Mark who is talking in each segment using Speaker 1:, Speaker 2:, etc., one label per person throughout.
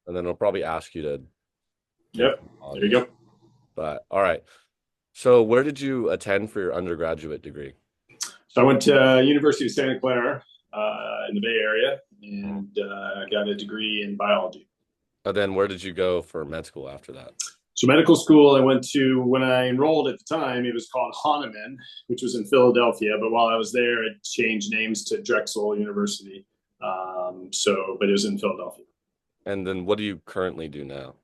Speaker 1: and then it'll probably ask you to do
Speaker 2: Yep. There you
Speaker 1: audio.
Speaker 2: go.
Speaker 1: But all right. So where did you attend for your undergraduate degree?
Speaker 2: So I went to University of Santa Clara in the Bay Area
Speaker 1: Mhm.
Speaker 2: and got a degree in biology.
Speaker 1: And then where did you go for med school after that?
Speaker 2: So medical school, I went to when I enrolled at the time, it was called Hahnemann, which was in Philadelphia. But while I was there, it changed names to Drexel University. But it was in Philadelphia.
Speaker 1: And then what do you currently do now?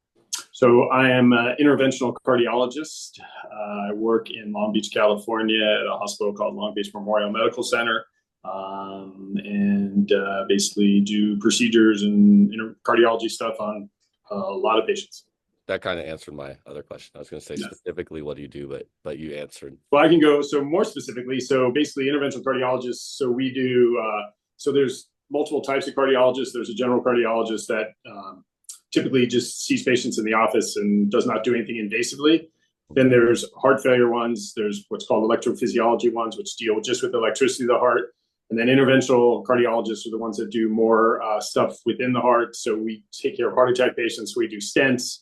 Speaker 2: So I am an interventional cardiologist. I work in Long Beach, California, at a hospital called Long Beach Memorial Medical Center, and basically do procedures and cardiology stuff on a lot of patients.
Speaker 1: That kind of answered my other question. I was going to say
Speaker 2: Yeah.
Speaker 1: specifically what do you do, but you answered.
Speaker 2: Well, I can go so more specifically. So basically, interventional cardiologists. So we do. So there's multiple types of cardiologists. There's a general cardiologist that typically just sees patients in the office and does not do anything invasively. Then there's heart failure ones. There's what's called electrophysiology ones, which deal just with the electricity of the heart. And then interventional cardiologists are the ones that do more stuff within the heart. So we take care of heart attack patients. We do stents.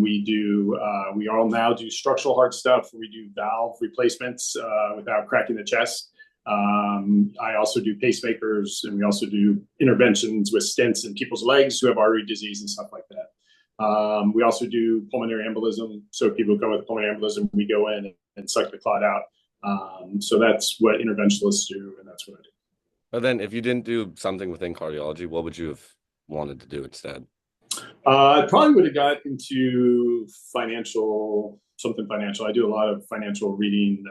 Speaker 2: We all now do structural heart stuff. We do valve replacements without cracking the chest. I also do pacemakers, and we also do interventions with stents in people's legs who have artery disease and stuff like that. We also do pulmonary embolism. So people come with pulmonary embolism, we go in and suck the clot out. So that's what interventionalists do, and that's what I do.
Speaker 1: But then if you didn't do something within cardiology, what would you have wanted to do instead?
Speaker 2: I probably would have got into something financial. I do a lot of financial reading.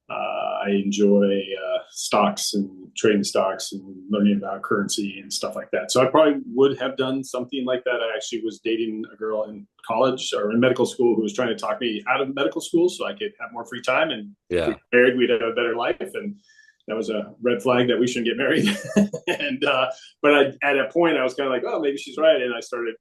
Speaker 2: I enjoy stocks and trading stocks and learning about currency and stuff like that. So I probably would have done something like that. I actually was dating a girl in college or in medical school who was trying to talk me out of medical school so I could have more free time. And if we
Speaker 1: Yeah.
Speaker 2: got married, we'd have a better life. And that was a red flag that we shouldn't get married. At a point, I was kind of like, oh, maybe she's right. And I started,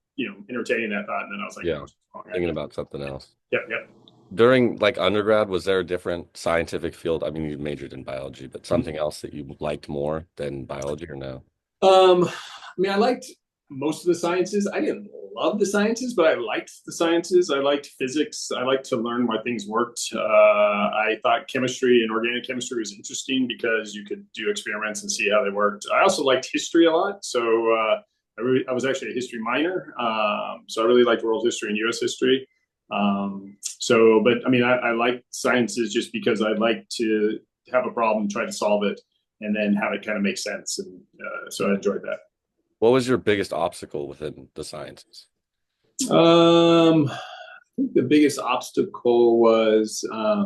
Speaker 2: entertaining that thought. And then I was like, no,
Speaker 1: Yeah.
Speaker 2: it's wrong.
Speaker 1: Thinking about something else.
Speaker 2: Yep, yep.
Speaker 1: During like undergrad, was there a different scientific field? I mean, you majored in biology, but something else that you liked more than biology or no?
Speaker 2: I mean, I liked most of the sciences. I didn't love the sciences, but I liked the sciences. I liked physics. I liked to learn why things worked. I thought chemistry and organic chemistry was interesting because you could do experiments and see how they worked. I also liked history a lot. So I was actually a history minor. So I really liked world history and U.S. history. But I mean, I like sciences just because I like to have a problem, try to solve it, and then have it kind of make sense. And so I enjoyed that.
Speaker 1: What was your biggest obstacle within the sciences?
Speaker 2: I think the biggest obstacle was, I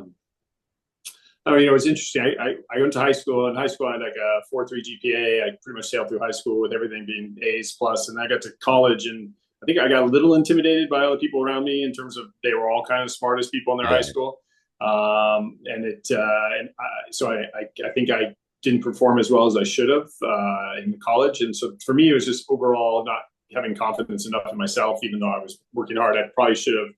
Speaker 2: mean, it was interesting. I went to high school. In high school, I had like a 4.3 GPA. I pretty much sailed through high school with everything being A's plus. And I got to college, and I think I got a little intimidated by all the people around me in terms of they were all kind of smartest people in their high
Speaker 1: Yeah.
Speaker 2: school. So I think I didn't perform as well as I should have in college. And so for me, it was just overall not having confidence enough in myself, even though I was working hard. I probably should have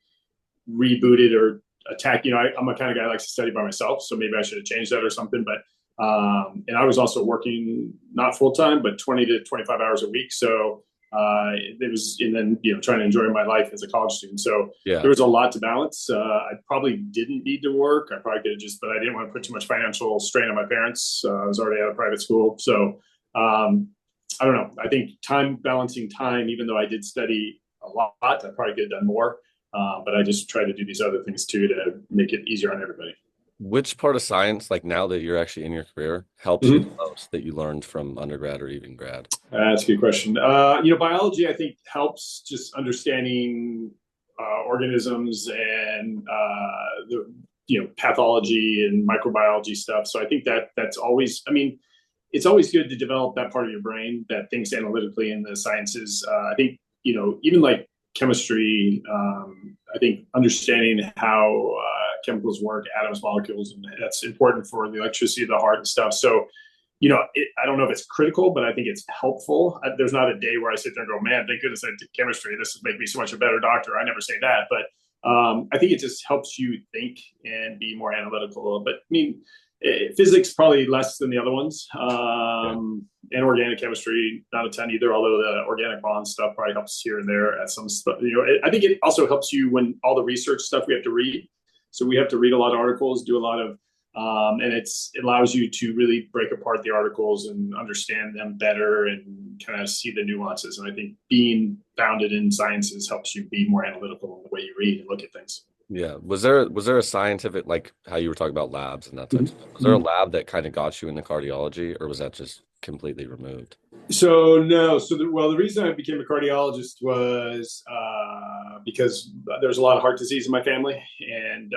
Speaker 2: rebooted or attacked. I'm a kind of guy who likes to study by myself, so maybe I should have changed that or something. But and I was also working not full time, but 20 to 25 hours a week. So it was, and then trying to enjoy my life as a college student. So
Speaker 1: Yeah.
Speaker 2: there was a lot to balance. I probably didn't need to work. I probably could have but I didn't want to put too much financial strain on my parents. I was already out of private school, so I don't know. I think balancing time, even though I did study a lot, I probably could have done more. But I just try to do these other things too to make it easier on everybody.
Speaker 1: Which part of science, like now that you're actually in your career, helps you the
Speaker 2: Mm-hmm.
Speaker 1: most that you learned from undergrad or even grad?
Speaker 2: That's a good question. Biology, I think, helps just understanding organisms and the pathology and microbiology stuff. So I think that's always. I mean, it's always good to develop that part of your brain that thinks analytically in the sciences. I think even like chemistry. I think understanding how chemicals work, atoms, molecules, and that's important for the electricity of the heart and stuff. So I don't know if it's critical, but I think it's helpful. There's not a day where I sit there and go, man, thank goodness I did chemistry. This would make me so much a better doctor. I never say that, but I think it just helps you think and be more analytical. But I mean, Physics probably less than the other ones,
Speaker 1: Yeah.
Speaker 2: and organic chemistry not a ton either. Although the organic bond stuff probably helps here and there at some stuff. I think it also helps you when all the research stuff we have to read. So we have to read a lot of articles, do a lot of, and it allows you to really break apart the articles and understand them better and kind of see the nuances. And I think being founded in sciences helps you be more analytical in the way you read and look at things.
Speaker 1: Yeah. Was there a scientific, like how you were talking about labs and that type of stuff? Was there a
Speaker 2: Mm-hmm.
Speaker 1: lab that kind of got you into cardiology, or was that just completely removed?
Speaker 2: So no. The reason I became a cardiologist was because there's a lot of heart disease in my family, and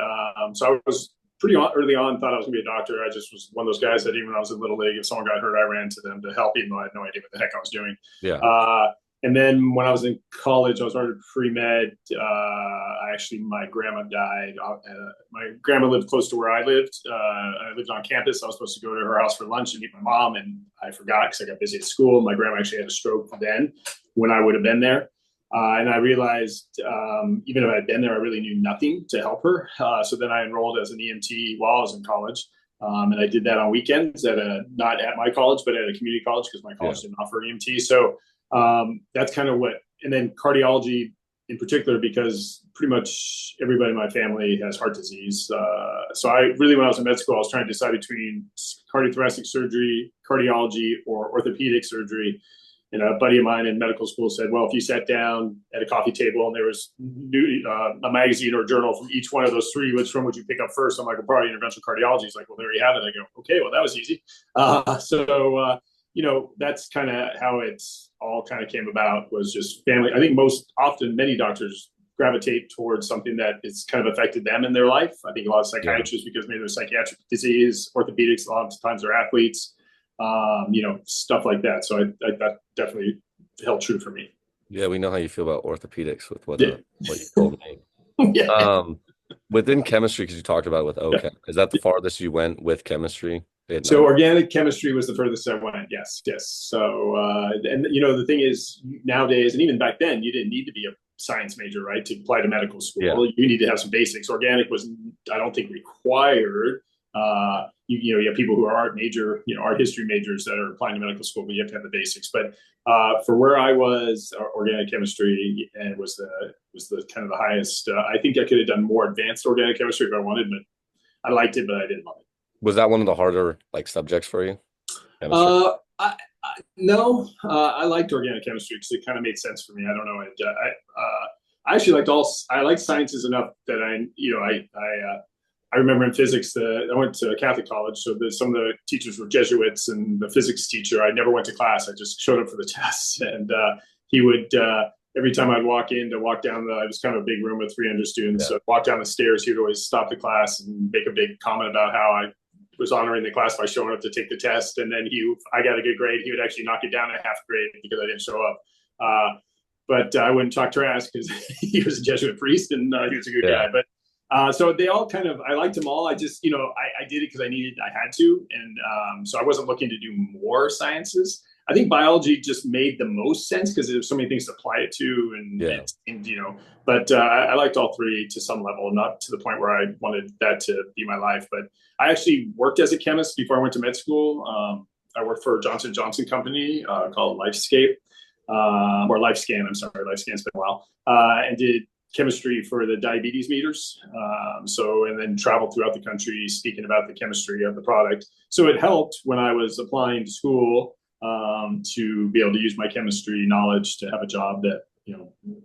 Speaker 2: so I was early on thought I was going to be a doctor. I just was one of those guys that even when I was in little league, if someone got hurt, I ran to them to help, even though I had no idea what the heck I was doing.
Speaker 1: Yeah.
Speaker 2: And then when I was in college, I was running pre-med. My grandma died. My grandma lived close to where I lived. I lived on campus. I was supposed to go to her house for lunch and meet my mom, and I forgot because I got busy at school. My grandma actually had a stroke then when I would have been there. And I realized, even if I had been there, I really knew nothing to help her. So then I enrolled as an EMT while I was in college. And I did that on weekends not at my college, but at a community college because my college didn't offer EMT. So that's kind of and then cardiology in particular, because pretty much everybody in my family has heart disease. So when I was in med school, I was trying to decide between cardiothoracic surgery, cardiology, or orthopedic surgery. And a buddy of mine in medical school said, well, if you sat down at a coffee table and there was a magazine or a journal from each one of those three, which one would you pick up first? I'm like, well, probably interventional cardiology. He's like, well, there you have it. I go, okay, well, that was easy. That's kind of how it's all kind of came about, was just family. I think many doctors gravitate towards something that is kind of affected them in their life. I think a lot of psychiatrists, because maybe there's psychiatric disease, orthopedics, a lot of times they're athletes, stuff like that. So that definitely held true for me.
Speaker 1: Yeah, we know how you feel about orthopedics with what
Speaker 2: Yeah.
Speaker 1: what you told me.
Speaker 2: Yeah.
Speaker 1: Within chemistry, because you talked about it with
Speaker 2: Yeah.
Speaker 1: OChem, is that the farthest you went with chemistry?
Speaker 2: So organic chemistry was the furthest I went. Yes, yes. So, the thing is, nowadays, and even back then, you didn't need to be a science major, right, to apply to medical school.
Speaker 1: Yeah.
Speaker 2: You need to have some basics. Organic was, I don't think, required. You have people who are art history majors that are applying to medical school, but you have to have the basics. But for where I was, organic chemistry and was the kind of the highest. I think I could have done more advanced organic chemistry if I wanted, but I liked it, but I didn't love it.
Speaker 1: Was that one of the harder subjects for you?
Speaker 2: No, I liked organic chemistry because it kind of made sense for me. I don't know. I actually I liked sciences enough that I remember in physics I went to Catholic college, so some of the teachers were Jesuits, and the physics teacher, I never went to class. I just showed up for the tests, and he would. Every time I'd walk down it was kind of a big room with 300 students.
Speaker 1: Yeah.
Speaker 2: So I'd walk down the stairs, he would always stop the class and make a big comment about how I was honoring the class by showing up to take the test. And then I got a good grade, he would actually knock it down a half grade because I didn't show up. But I wouldn't talk trash because he was a Jesuit priest and he was a good guy. But so they all I liked them all. I just, I did it because I had to. And so I wasn't looking to do more sciences. I think biology just made the most sense because there's so many things to apply it to, but I liked all three to some level, not to the point where I wanted that to be my life. But I actually worked as a chemist before I went to med school. I worked for a Johnson & Johnson company called LifeScape, or LifeScan. I'm sorry, LifeScan's been a while, and did chemistry for the diabetes meters. And then traveled throughout the country speaking about the chemistry of the product. So it helped when I was applying to school to be able to use my chemistry knowledge to have a job that,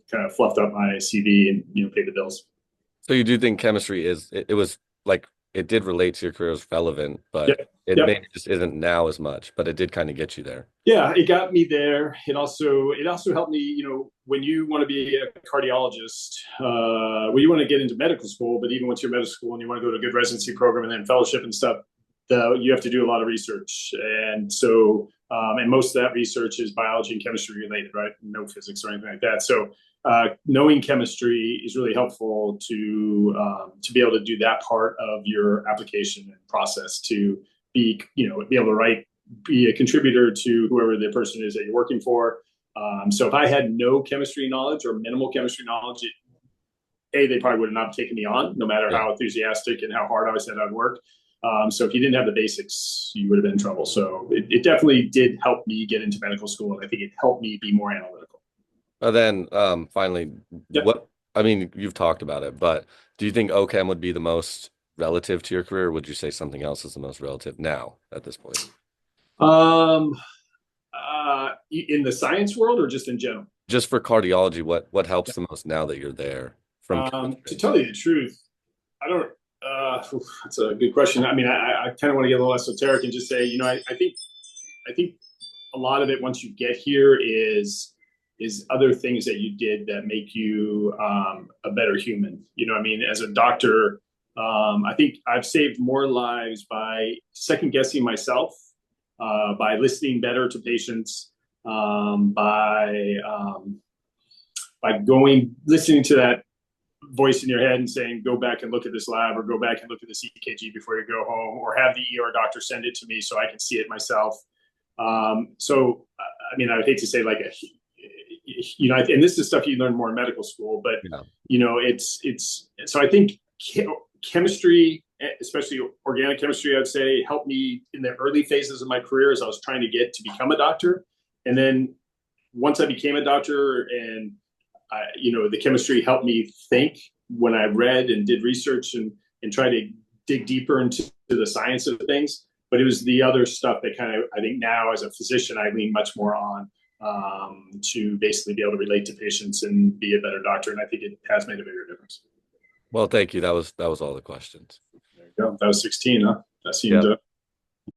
Speaker 2: kind of fluffed up my CV and, paid the bills.
Speaker 1: So you do think chemistry it did relate to your career as relevant, but maybe just isn't now as much, but it did kind of get you there.
Speaker 2: Yeah, it got me there. It also helped me, when you want to be a cardiologist, you want to get into medical school, but even once you're in medical school and you want to go to a good residency program and then fellowship and stuff, you have to do a lot of research. And so, and most of that research is biology and chemistry related, right? No physics or anything like that. So knowing chemistry is really helpful to be able to do that part of your application and process, to be able to be a contributor to whoever the person is that you're working for. So if I had no chemistry knowledge or minimal chemistry knowledge, they probably would have not taken me on, no matter how enthusiastic and how hard I said I'd work. So if you didn't have the basics, you would have been in trouble. So it definitely did help me get into medical school, and I think it helped me be more analytical.
Speaker 1: And then finally,
Speaker 2: Yep.
Speaker 1: what I mean, you've talked about it, but do you think OChem would be the most relative to your career, or would you say something else is the most relative now at this point?
Speaker 2: Um, in the science world or just in general?
Speaker 1: Just for cardiology, what helps the most now that you're there from
Speaker 2: To tell you the truth, I don't. That's a good question. I mean, I kind of want to get a little esoteric and just say, I think a lot of it once you get here is other things that you did that make you a better human. You know what I mean? As a doctor, I think I've saved more lives by second guessing myself, by listening better to patients, by listening to that voice in your head and saying, go back and look at this lab or go back and look at this EKG before you go home, or have the ER doctor send it to me so I can see it myself. So, I mean, I would hate to say and this is stuff you learn more in medical school, but so I think chemistry, especially organic chemistry, I'd say helped me in the early phases of my career as I was trying to get to become a doctor. And then once I became a doctor and the chemistry helped me think when I read and did research and tried to dig deeper into the science of things. But it was the other stuff that kind of, I think now as a physician, I lean much more on to basically be able to relate to patients and be a better doctor. And I think it has made a bigger difference.
Speaker 1: Well, thank you. That was all the questions.
Speaker 2: There you go. That was 16, huh? That seemed